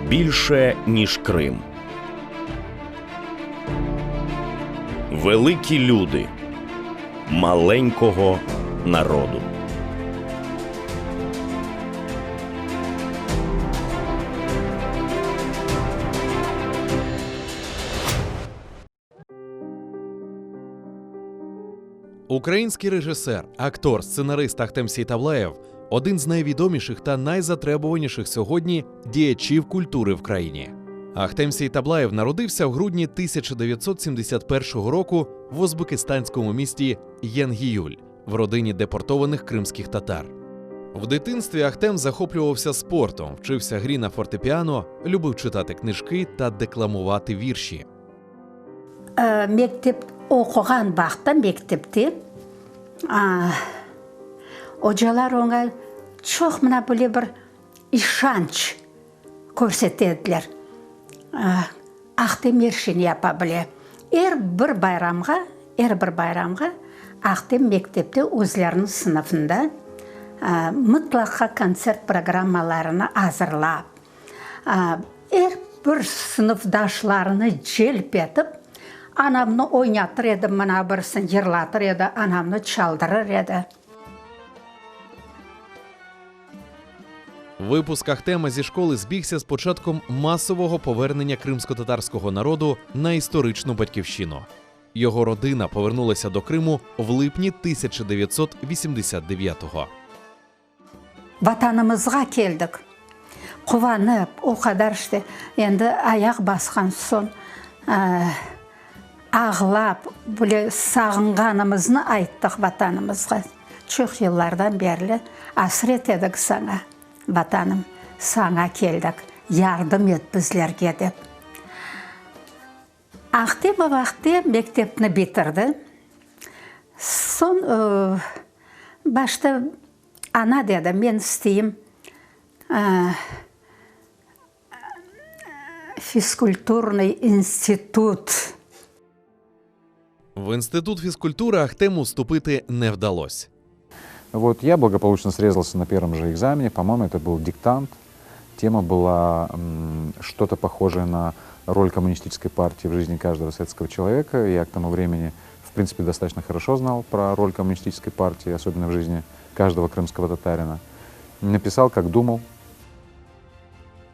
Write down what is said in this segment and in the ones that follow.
більше, ніж Крим. Великі люди маленького народу. Український режисер, актор, сценарист Ахтем Сейтаблаєв – один з найвідоміших та найзатребуваніших сьогодні діячів культури в країні. Ахтем Сейтаблаєв народився в грудні 1971 року в узбекистанському місті Янгіюль в родині депортованих кримських татар. В дитинстві Ахтем захоплювався спортом, вчився грі на фортепіано, любив читати книжки та декламувати вірші. Мектеп оқыған бақта мектепте hocалар оңа çok мына böyle bir işanç көрсетеділер. Ахтем ершін япа біле. Әр бір байрамға Ахтем мектепте өзлерінің сыныфында мұтлаққа концерт программаларını азырлап, әр бір сыныфдашларını желпетіп, анамны ойнатыр еді, мына бірсін жырлатыр еді, анамны чалдырыр еді. Випуск Ахтема зі школи збігся з початком масового повернення кримсько-татарського народу на історичну батьківщину. Його родина повернулася до Криму в липні 1989-го. Ватанымызға келдік. Қуанып, о қадар іште, енді аяқ басқан сон, ағылап, сағынғанымызны айттық ватанымызға. Çok yıllardan beri асырет едік саңа. Ватаным, саңа келдік, ярдым ет бізлерге деп. Ахтем мектепні бітірді. Сон башта ана деді, мен істейім физкультурный институт. В інститут фізкультури Ахтему вступити не вдалося. Вот я благополучно срезался на первом же экзамене, по-моему, это был диктант. Тема была что-то похожее на роль коммунистической партии в жизни каждого советского человека. Я к тому времени, в принципе, достаточно хорошо знал про роль коммунистической партии, особенно в жизни каждого крымского татарина. Написал, как думал.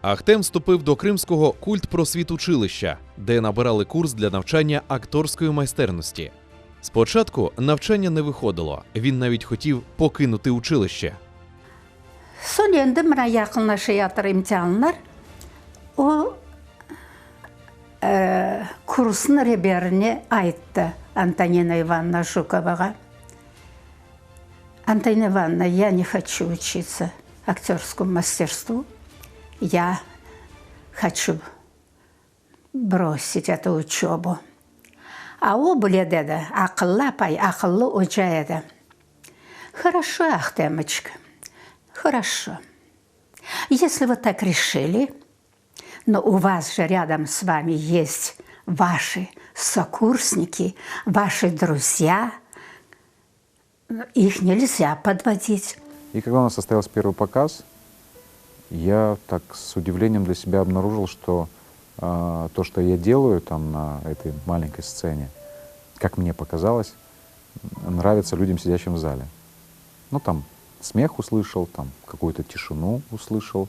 Ахтем вступив до Кримського культпросвітучилища, де набирали курс для навчання акторської майстерності. Спочатку навчання не виходило, він навіть хотів покинути училище. Сон енді мына жақынлаша жатыр имтиханлар. О курсын реберіне айтты Антонина Ивановна Жуковаға. Антонина Ивановна, я не хочу учиться актерскому мастерству. Я хочу бросить эту учебу. А о біле деді, ақыллы апай, ақыллы оча еді. Хорошо, Ахтемочка, хорошо. Если вы так решили, но у вас же рядом с вами есть ваши сокурсники, ваши друзья, их нельзя подводить. И когда у нас состоялся первый показ, я так с удивлением для себя обнаружил, что то, что я делаю там на этой маленькой сцене, как мне показалось, нравится людям, сидящим в зале. Ну, там смех услышал, там какую-то тишину услышал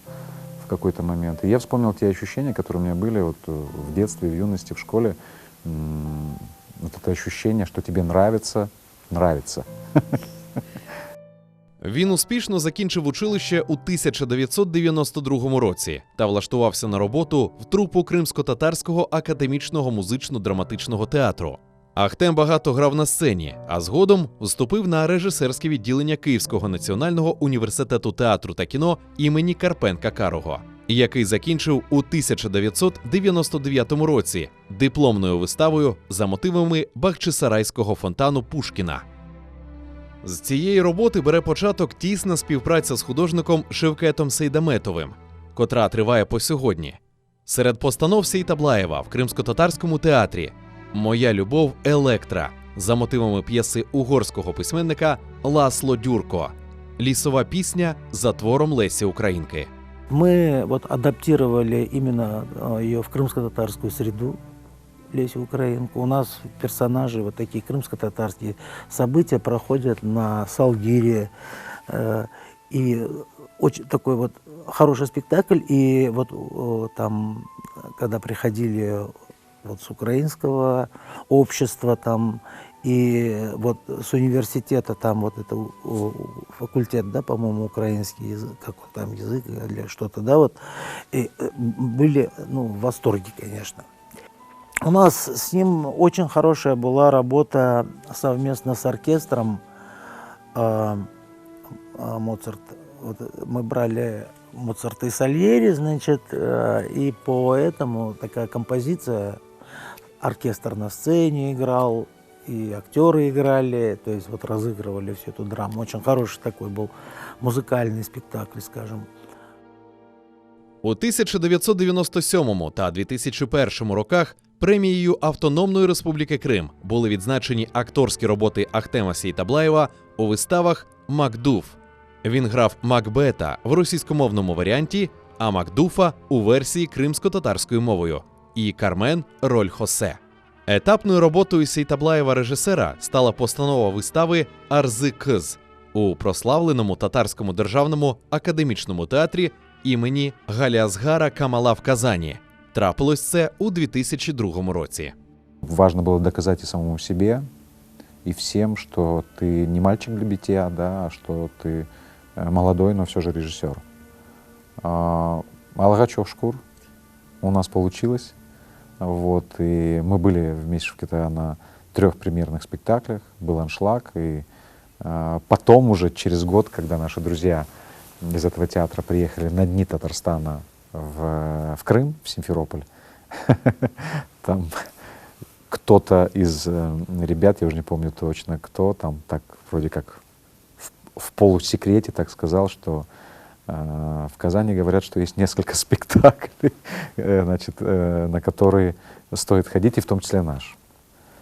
в какой-то момент. И я вспомнил те ощущения, которые у меня были вот в детстве, в юности, в школе. Вот это ощущение, что тебе нравится. Він успішно закінчив училище у 1992 році та влаштувався на роботу в трупу Кримсько-татарського академічного музично-драматичного театру. Ахтем багато грав на сцені, а згодом вступив на режисерське відділення Київського національного університету театру та кіно імені Карпенка-Карого, який закінчив у 1999 році дипломною виставою за мотивами Бахчисарайського фонтану Пушкіна. З цієї роботи бере початок тісна співпраця з художником Шевкетом Сейдаметовим, котра триває по сьогодні. Серед постанов Сейтаблаєва в Кримсько-татарському театрі «Моя любов Електра» за мотивами п'єси угорського письменника Ласло Дюрко, «Лісова пісня» за твором Лесі Українки. Мы вот адаптировали именно ее в крымско-татарскую среду, Лесю Украинку. У нас персонажи, вот такие крымско-татарские события проходят на Салгире. И очень такой вот хороший спектакль. И вот там, когда приходили вот с украинского общества там, и вот с университета, там вот это факультет, да, по-моему, украинский язык, как там язык или что-то, да, вот, и были, ну, в восторге, конечно. У нас с ним очень хорошая была работа совместно с оркестром Моцарт. Вот мы брали Моцарта и Сальери, значит, и по этому такая композиция, оркестр на сцене играл, и актеры играли, то есть вот разыгрывали всю эту драму. Очень хороший такой был музикальний спектакль, скажем. У 1997 та 2001 роках премією Автономної Республіки Крим були відзначені акторські роботи Ахтема Сейтаблаєва у виставах «Макдуф». Він грав Макбета в російськомовному варіанті, а Макдуфа у версії кримсько-татарською мовою і Кармен – роль Хосе. Етапною роботою Сейтаблаєва-режисера стала постанова вистави «Арзи Кыз» у прославленому татарському державному академічному театрі імені Галіасгара Камала в Казані. Трапилось це у 2002 році. Важно было доказать и самому себе, и всем, что ты не мальчик для битья, да, а что ты молодой, но все же режиссер. Алга Чохшкур у нас получилось. Вот, и мы были вместе в Китае на 3 премьерных спектаклях, был аншлаг, и потом уже через год, когда наши друзья из этого театра приехали на Дни Татарстана в Крым, в Симферополь, там кто-то из ребят, я уже не помню точно кто, там так вроде как в полусекрете так сказал, что в Казани говорят, что есть несколько спектаклей, значит, на которые стоит ходить, и в том числе наш.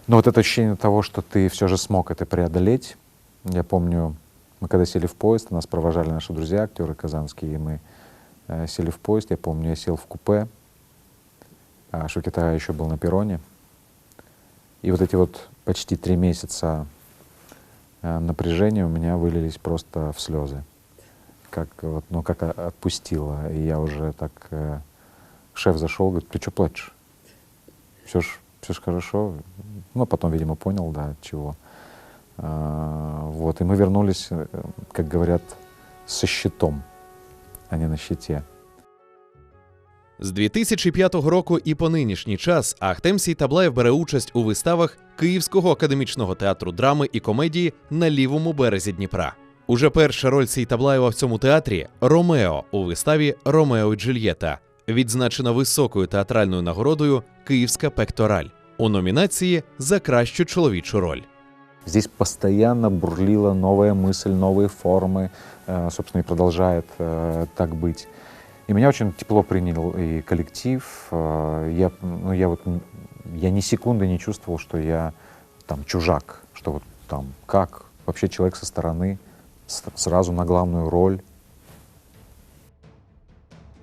Но вот это ощущение того, что ты все же смог это преодолеть. Я помню, мы когда сели в поезд, нас провожали наши друзья, актеры казанские, и мы сели в поезд. Я помню, я сел в купе, а Шукита еще был на перроне. И вот эти вот почти 3 месяца напряжения у меня вылились просто в слезы. Как, вот, ну, как отпустило. И я уже так... шеф зашел, говорит, ты что плачешь? Все ж хорошо. Ну, потом, видимо, понял, да, от чего. Вот, и мы вернулись, как говорят, со щитом, а не на щите. З 2005 року і по нинішній час Ахтем Сейтаблаєв бере участь у виставах Київського академічного театру драми і комедії на лівому березі Дніпра. Уже перша роль Сейтаблаєва в цьому театрі – Ромео у виставі «Ромео і Джульєта», відзначена високою театральною нагородою «Київська пектораль» у номінації «За кращу чоловічу роль». Здесь постоянно бурлила новая мысль, новые формы, собственно, и продолжает так быть. И меня очень тепло принял и коллектив. Я ни секунды не чувствовал, что я там чужак, что вот там как вообще человек со стороны сразу на главную роль.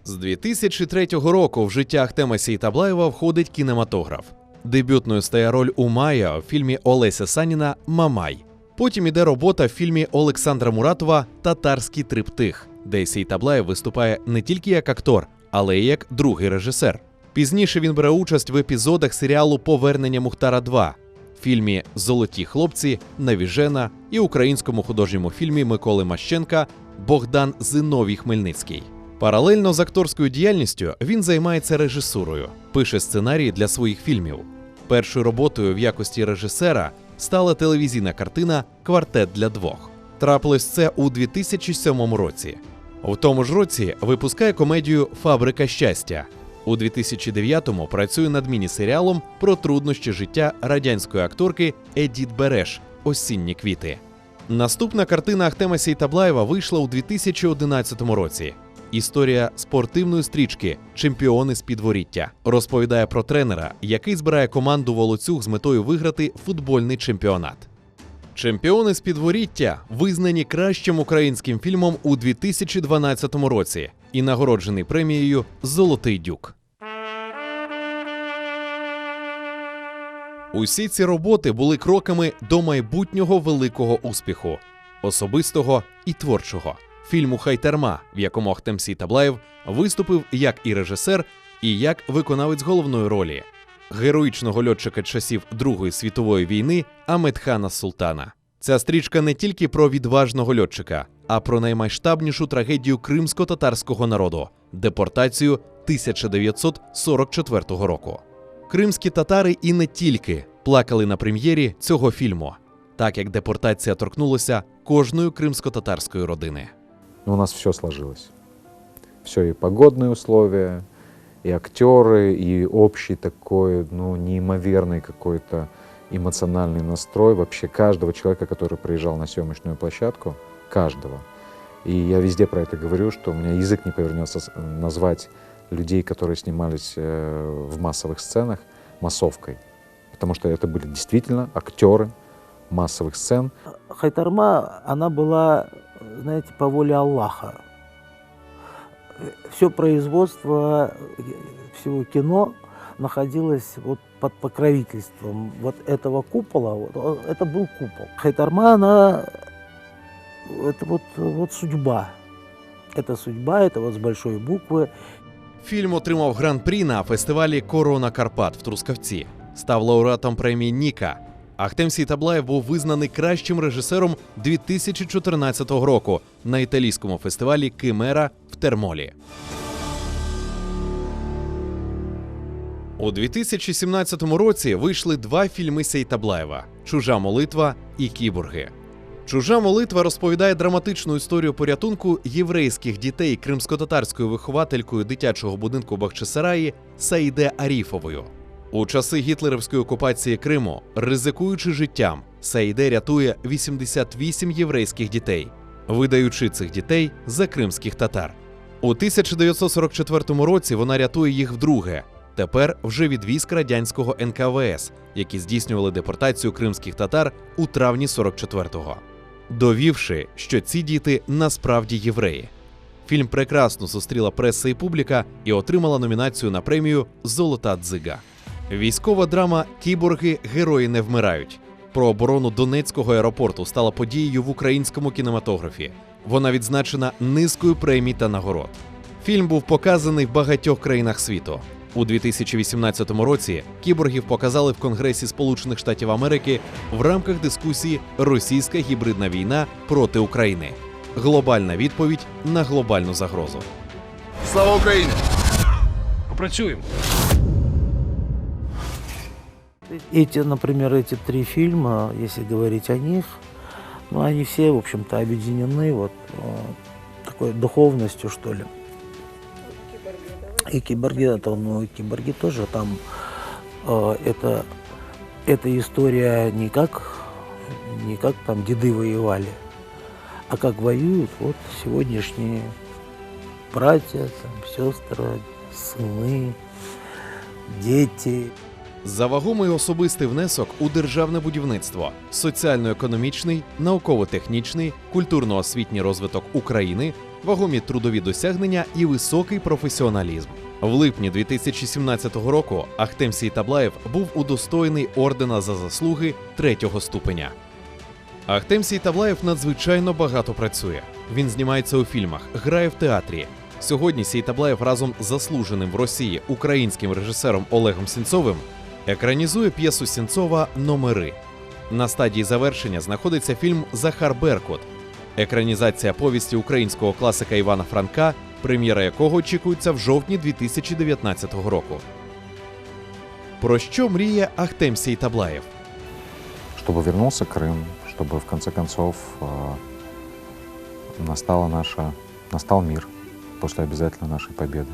З 2003 року в життя Ахтема Сейтаблаєва входить кінематограф. Дебютною стає роль Умая в фільмі Олеся Саніна «Мамай». Потім іде робота в фільмі Олександра Муратова «Татарський триптих», де Сейтаблаєв виступає не тільки як актор, але й як другий режисер. Пізніше він бере участь в епізодах серіалу «Повернення Мухтара 2», фільмі «Золоті хлопці», «Навіжена» і українському художньому фільмі Миколи Мащенка «Богдан Зиновій Хмельницький». Паралельно з акторською діяльністю він займається режисурою, пише сценарії для своїх фільмів. Першою роботою в якості режисера стала телевізійна картина «Квартет для двох». Трапилось це у 2007 році. У тому ж році випускає комедію «Фабрика щастя». У 2009-му працює над міні-серіалом про труднощі життя радянської акторки Едіт Береш «Осінні квіти». Наступна картина Ахтема Сейтаблаєва вийшла у 2011 році. Історія спортивної стрічки «Чемпіони з підворіття» розповідає про тренера, який збирає команду волоцюг з метою виграти футбольний чемпіонат. Чемпіони з підворіття визнані кращим українським фільмом у 2012 році і нагороджений премією «Золотий дюк». Усі ці роботи були кроками до майбутнього великого успіху – особистого і творчого. Фільму «Хайтарма», в якому Ахтем Сейтаблаєв виступив як і режисер, і як виконавець головної ролі – героїчного льотчика часів Другої світової війни Амедхана Султана. Ця стрічка не тільки про відважного льотчика, а про наймасштабнішу трагедію кримсько-татарського народу – депортацію 1944 року. Кримські татари і не тільки плакали на прем'єрі цього фільму, так як депортація торкнулася кожної кримсько-татарської родини. У нас все сложилось. Все, и погодные условия, и актеры, и общий такой, неимоверный какой-то эмоциональный настрой вообще каждого человека, который приезжал на съемочную площадку, каждого. И я везде про это говорю, что у меня язык не повернется назвать людей, которые снимались в массовых сценах, массовкой. Потому что это были действительно актеры массовых сцен. Хайтарма, она была, знаете, по воле Аллаха. Все производство всего кино находилось вот под покровительством вот этого купола. Это был купол. Хайтарма, она, это вот судьба. Это судьба, это вот с большой буквы. Фільм отримав гран-прі на фестивалі «Корона Карпат» в Трускавці. Став лауреатом премії «Ніка». Ахтем Сейтаблаєв був визнаний кращим режисером 2014 року на італійському фестивалі «Кимера» в Термолі. У 2017 році вийшли два фільми Сейтаблаєва «Чужа молитва» і «Кіборги». «Чужа молитва» розповідає драматичну історію порятунку єврейських дітей кримсько-татарською вихователькою дитячого будинку Бахчисараї Саїде Аріфовою. У часи гітлерівської окупації Криму, ризикуючи життям, Саїде рятує 88 єврейських дітей, видаючи цих дітей за кримських татар. У 1944 році вона рятує їх вдруге, тепер вже від військ радянського НКВС, які здійснювали депортацію кримських татар у травні 44-го. Довівши, що ці діти насправді євреї. Фільм прекрасно зустріла преса і публіка і отримала номінацію на премію «Золота дзига». Військова драма «Кіборги. Герої не вмирають» про оборону Донецького аеропорту стала подією в українському кінематографі. Вона відзначена низкою премій та нагород. Фільм був показаний в багатьох країнах світу. У 2018 році «Кіборгів» показали в Конгресі Сполучених Штатів Америки в рамках дискусії «Російська гібридна війна проти України. Глобальна відповідь на глобальну загрозу». Слава Україні! Попрацюємо! Например, эти три фильма, если говорить о них, они все, в общем-то, объединены вот такой духовностью, что ли. И «Киборги», «Киборги» тоже там это история не как там деды воевали, а как воюют вот сегодняшние братья, там, сестры, сыны, дети. За вагомий особистий внесок у державне будівництво, соціально-економічний, науково-технічний, культурно-освітній розвиток України, вагомі трудові досягнення і високий професіоналізм. В липні 2017 року Ахтем Сейтаблаєв був удостоєний ордена за заслуги 3-го ступеня. Ахтем Сейтаблаєв надзвичайно багато працює. Він знімається у фільмах, грає в театрі. Сьогодні Сейтаблаєв разом з заслуженим в Росії українським режисером Олегом Сенцовим екранізує п'єсу Сенцова «Номери». На стадії завершення знаходиться фільм «Захар Беркут», екранізація повісті українського класика Івана Франка, прем'єра якого очікується в жовтні 2019 року. Про що мріє Ахтем Сейтаблаєв? Чтобы вернулся Крым, чтобы в конце концов настал мир после обязательно нашей победы.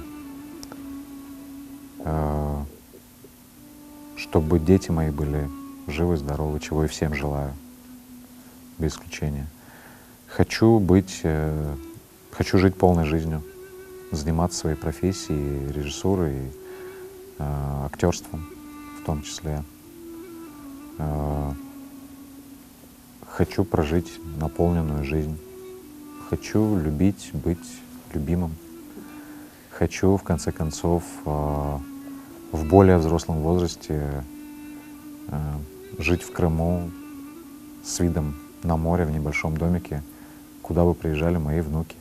Чтобы дети мои были живы, здоровы, чего и всем желаю, без исключения. Хочу жить полной жизнью, заниматься своей профессией, режиссурой, актерством в том числе. хочу прожить наполненную жизнь. Хочу любить, быть любимым. Хочу, в конце концов, в более взрослом возрасте жить в Крыму с видом на море в небольшом домике, куда бы приезжали мои внуки.